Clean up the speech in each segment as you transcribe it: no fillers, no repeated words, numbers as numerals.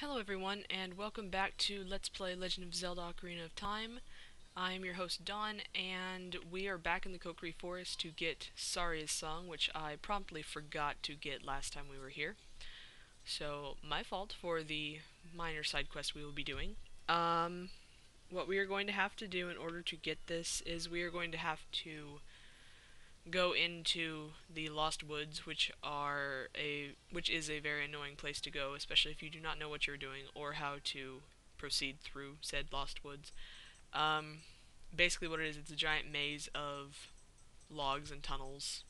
Hello everyone, and welcome back to Let's Play Legend of Zelda Ocarina of Time. I'm your host Dawn, and we are back in the Kokiri Forest to get Saria's song, which I promptly forgot to get last time we were here. So, my fault for the minor side quest we will be doing. What we are going to have to do in order to get this is we are going to have to go into the Lost Woods, which is a very annoying place to go, especially if you do not know what you're doing or how to proceed through said Lost Woods. Um, Basically what it is, it's a giant maze of logs and tunnels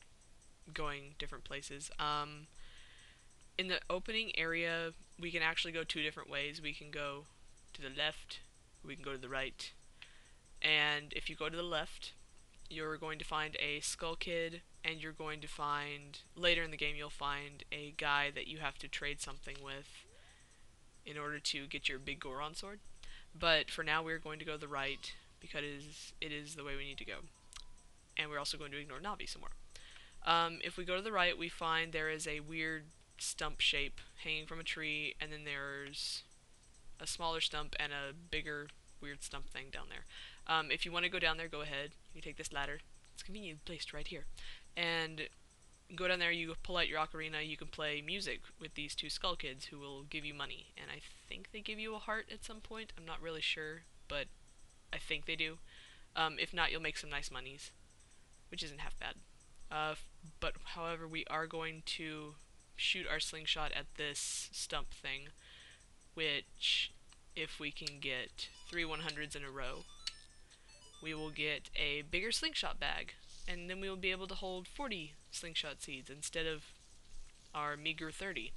going different places. In the opening area, we can actually go two different ways. We can go to the left, we can go to the right. And if you go to the left, you're going to find a Skull Kid, and you're going to find, later in the game, you'll find a guy that you have to trade something with in order to get your big Goron sword. But for now, we're going to go to the right, because it is the way we need to go. And we're also going to ignore Navi some more. If we go to the right, we find there is a weird stump shape hanging from a tree, and then there's a smaller stump and a bigger weird stump thing down there. If you want to go down there, go ahead. You take this ladder. It's conveniently placed right here. And go down there, you pull out your ocarina, you can play music with these two Skull Kids who will give you money. And I think they give you a heart at some point. I'm not really sure, but I think they do. If not, you'll make some nice monies, which isn't half bad. But however, we are going to shoot our slingshot at this stump thing, which, if we can get 3 100s in a row, we will get a bigger slingshot bag, and then we will be able to hold 40 slingshot seeds instead of our meager 30.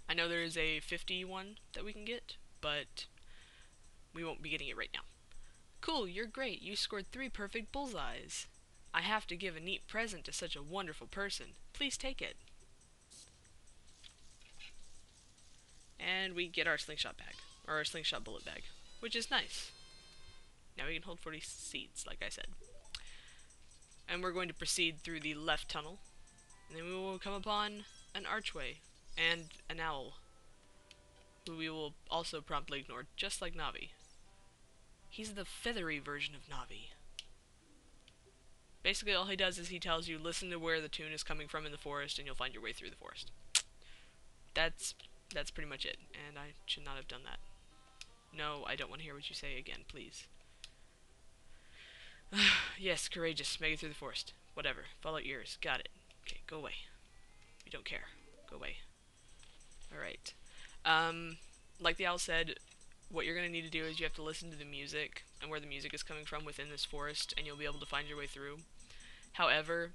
I know there is a 50 one that we can get, but we won't be getting it right now. Cool, you're great. You scored 3 perfect bullseyes. I have to give a neat present to such a wonderful person. Please take it. And we get our slingshot bag, or our slingshot bullet bag, which is nice. Now we can hold 40 seeds, like I said. And we're going to proceed through the left tunnel, and then we will come upon an archway and an owl, who we will also promptly ignore, just like Navi. He's the feathery version of Navi. Basically all he does is he tells you, listen to where the tune is coming from in the forest, and you'll find your way through the forest. That's pretty much it, and I should not have done that. No, I don't want to hear what you say again, please. Yes, courageous. Make it through the forest. Whatever. Follow ears. Got it. Okay, go away. We don't care. Go away. Alright. Like the owl said, what you're going to need to do is you have to listen to the music and where the music is coming from within this forest, and you'll be able to find your way through. However,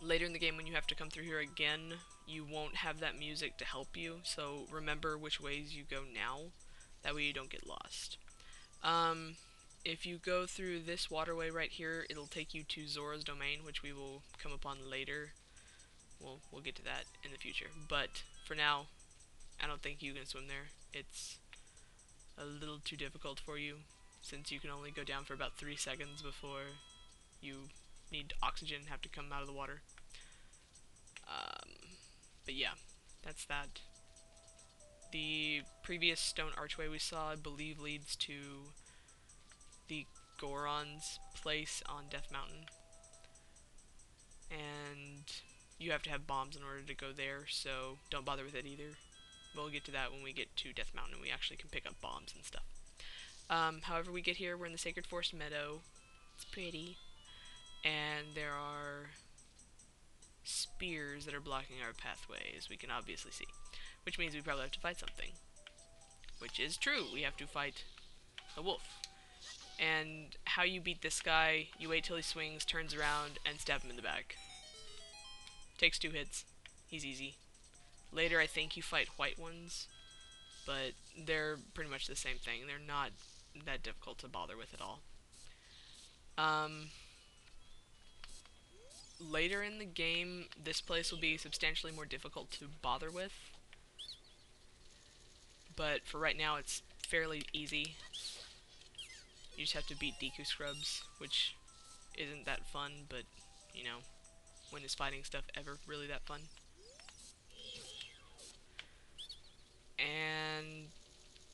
later in the game when you have to come through here again, you won't have that music to help you, so remember which ways you go now. That way you don't get lost. If you go through this waterway right here, it'll take you to Zora's domain, which we will come upon later. We'll get to that in the future. But for now, I don't think you can swim there. It's a little too difficult for you, since you can only go down for about 3 seconds before you need oxygen and have to come out of the water. But yeah, that's that. The previous stone archway we saw, I believe, leads to the Goron's place on Death Mountain. And you have to have bombs in order to go there, so don't bother with it either. We'll get to that when we get to Death Mountain and we actually can pick up bombs and stuff. However we get here, we're in the Sacred Forest Meadow. It's pretty. And there are spears that are blocking our pathway, as we can obviously see. Which means we probably have to fight something. Which is true, we have to fight a wolf. And how you beat this guy, you wait till he swings, turns around, and stab him in the back. Takes 2 hits. He's easy. Later I think you fight white ones, but they're pretty much the same thing. They're not that difficult to bother with at all. Later in the game, this place will be substantially more difficult to bother with. But for right now, it's fairly easy. You just have to beat Deku Scrubs, which isn't that fun, but, you know, when is fighting stuff ever really that fun?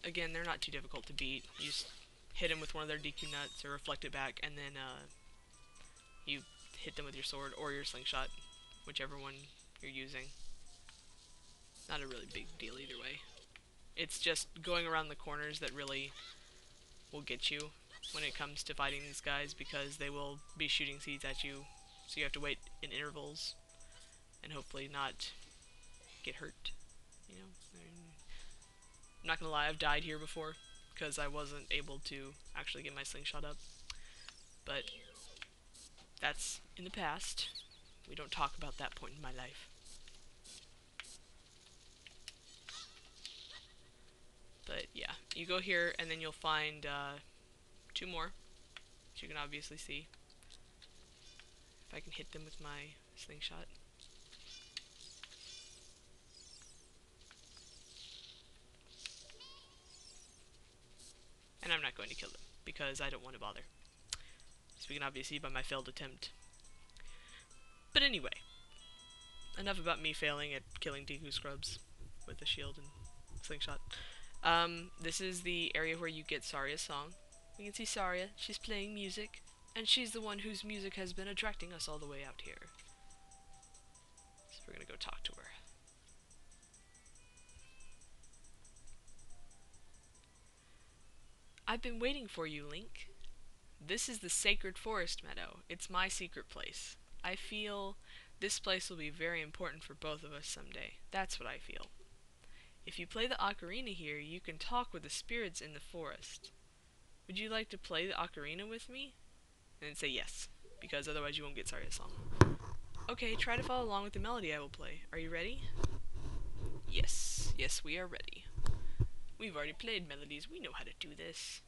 again, they're not too difficult to beat. You just hit them with one of their DQ nuts or reflect it back, and then you hit them with your sword or your slingshot, whichever one you're using. Not a really big deal either way. It's just going around the corners that really will get you when it comes to fighting these guys, because they will be shooting seeds at you, so you have to wait in intervals and hopefully not get hurt. You know, I'm not gonna lie, I've died here before because I wasn't able to actually get my slingshot up, but that's in the past. We don't talk about that point in my life. But yeah, you go here and then you'll find two more, which you can obviously see. If I can hit them with my slingshot. And I'm not going to kill them, because I don't want to bother. As we can obviously see by my failed attempt. But anyway, enough about me failing at killing Deku Scrubs with a shield and slingshot. This is the area where you get Saria's song. We can see Saria, she's playing music, and she's the one whose music has been attracting us all the way out here. So we're gonna go talk to her. I've been waiting for you, Link. This is the Sacred Forest Meadow. It's my secret place. I feel this place will be very important for both of us someday. That's what I feel. If you play the ocarina here, you can talk with the spirits in the forest. Would you like to play the ocarina with me? And then say yes, because otherwise you won't get Saria's song. Okay, try to follow along with the melody I will play. Are you ready? Yes, yes, we are ready. We've already played melodies, we know how to do this.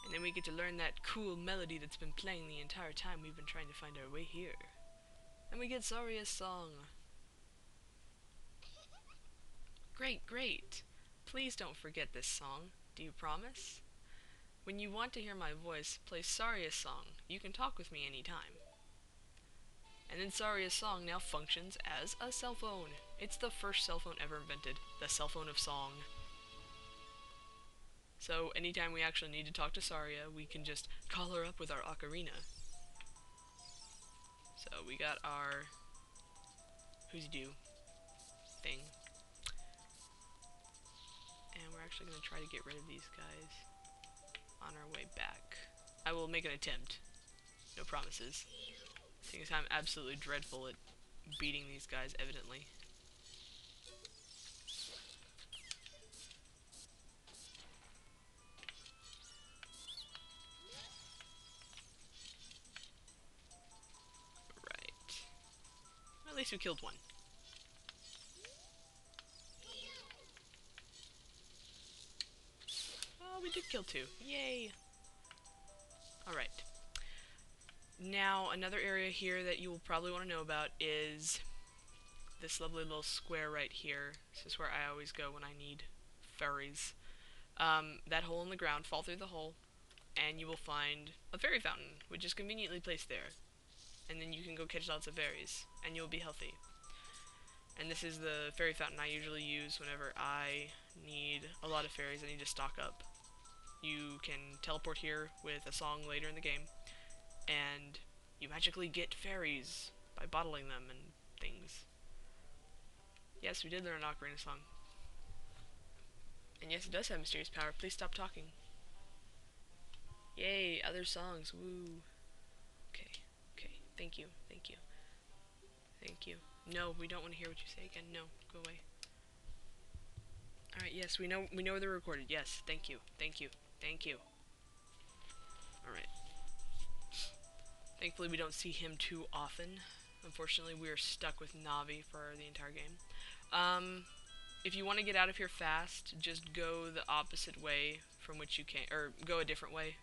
And then we get to learn that cool melody that's been playing the entire time we've been trying to find our way here. And we get Saria's song. Great, great. Please don't forget this song. Do you promise? When you want to hear my voice, play Saria's song. You can talk with me anytime. And then Saria's song now functions as a cell phone. It's the first cell phone ever invented. The cell phone of song. So anytime we actually need to talk to Saria, we can just call her up with our ocarina. So we got our Who's Do thing. And we're actually going to try to get rid of these guys on our way back. I will make an attempt. No promises. Seeing as I'm absolutely dreadful at beating these guys, evidently. Right. Well, at least we killed one. Oh, we did kill two. Yay! Alright. Now, another area here that you will probably want to know about is this lovely little square right here. This is where I always go when I need fairies. That hole in the ground, fall through the hole, and you will find a fairy fountain, which is conveniently placed there. And then you can go catch lots of fairies, and you'll be healthy. And this is the fairy fountain I usually use whenever I need a lot of fairies. I need to stock up. You can teleport here with a song later in the game, and you magically get fairies by bottling them and things. Yes, we did learn an Ocarina song. And yes, it does have mysterious power. Please stop talking. Yay, other songs. Woo. Okay, okay. Thank you, thank you. Thank you. No, we don't want to hear what you say again. No, go away. Alright, yes, we know they're recorded. Yes, thank you, thank you, thank you. Alright. Thankfully, we don't see him too often. Unfortunately, we are stuck with Navi for the entire game. If you want to get out of here fast, just go the opposite way from which you came, or go a different way.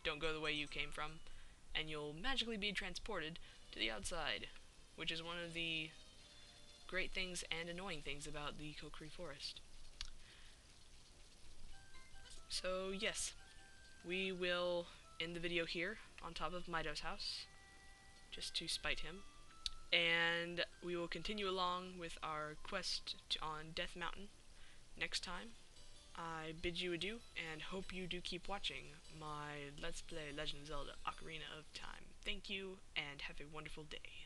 Don't go the way you came from, and you'll magically be transported to the outside, which is one of the great things and annoying things about the Kokiri Forest. So, yes, we will in the video here on top of Mido's house, just to spite him. And we will continue along with our quest on Death Mountain next time. I bid you adieu, and hope you do keep watching my Let's Play Legend of Zelda Ocarina of Time. Thank you, and have a wonderful day.